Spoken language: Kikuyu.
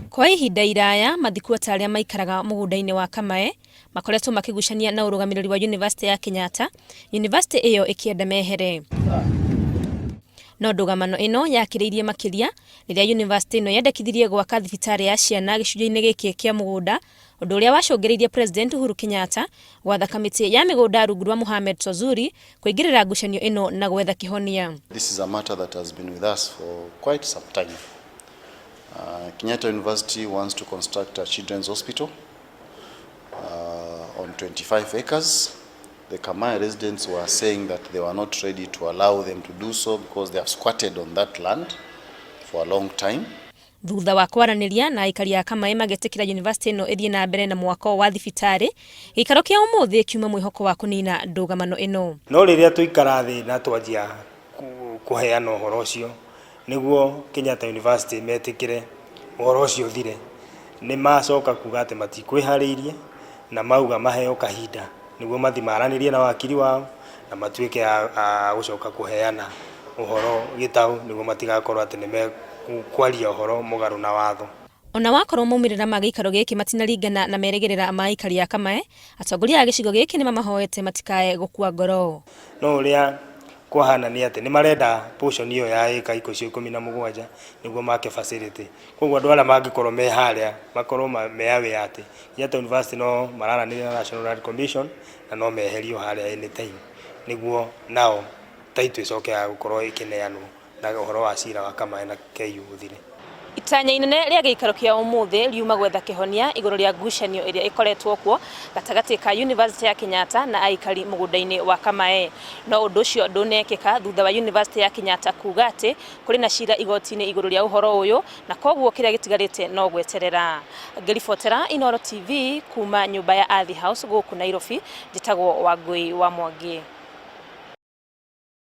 Kwa ihinda iraya mathikũ atarĩa maikaraga mũgũnda-inĩ wa Kamae makoretwo makigucania na ũrũgamĩrĩri wa University ya Kenyatta, University ĩyo ĩkĩenda mehere. No ndũgamano ĩno yakĩrĩirie makĩria rĩrĩa University ĩno yendekithirie gwaka thibitarĩ ya ciana gĩcunjĩ-inĩ gĩkĩ kĩa mũgũnda, ũndũ ũrĩa wacũngĩrĩirie President Uhuru Kenyatta gwatha kamĩtĩ ya mĩgũnda rungu rwa Mohamed Swazuri kũingĩrĩra ngucanio ĩno na gwetha kĩhonia. This is a matter that has been with us for quite some time. Kenyatta University wants to construct a children's hospital on 25 acres. The Kamae residents were saying that they were not ready to allow them to do so because they have squatted on that land for a long time. Thutha wa kwaranĩria na aikari a Kamae magĩtĩkĩra University ĩno ĩthiĩ na mbere na mwako wa thibitarĩ, gĩikaro kĩa ũmũthĩ kiuma mwĩhoko wa kũnina ndũgamano ĩno. No rĩrĩa tũikara thĩ na twanjia kũheana ũhoro ũcio nĩguo Kenyatta University metĩkĩre ũhoro ũcio thire, nĩ macoka kuga atĩ matikwĩharĩirie na mauga maheo kahinda nĩguo mathi maranĩrie na wakiri wao na matuĩke a gũcoka kũheana ũhoro gĩtaũ nĩguo matigakorwo atĩ nĩ mekwaria ũhoro mũgarũ na watho. Ona wakorwo maumĩrĩra ma gĩikaro gĩkĩ matinaringana na merĩgĩrĩra ma aikari a Kamae, atongoria a gĩcigo gĩkĩ nĩ mamahoete matikae gũkua ngoro. No ũrĩa kwahana nĩ atĩ nĩ marenda portion ĩyo ya ĩka iko 17 nĩguo make facility. Koguo andũ arĩa mangĩkorwo me harĩa makorwo meaware atĩ Kenyatta University no mararanĩria na National Land Commission na no meherio harĩa anytime nĩguo nao taitũ ĩcoke ya gũkorwo ĩkĩneanwo na ũhoro wa cira wa Kamae na KU ũthire. Itanya inene rĩa gĩikaro kĩa ũmũthĩ riuma gwetha kĩhonia igũrũ rĩa ngucanio ĩrĩa ĩkoretwo kuo gatagatĩ ka University ya Kenyatta na aikari mũgũnda-inĩ wa Kamae. No ũndũ ũcio ndũnekĩka thutha wa University ya Kenyatta kuga atĩ kũrĩ na cira igoti-inĩ igũrũ rĩa ũhoro ũyũ, na koguo kĩrĩa gĩtigarĩte no gweterera. Ngĩribotera Inooro TV kuma nyũmba ya Athi House gũkũ Nairobi, njĩtagwo Wangui wa Mwangi.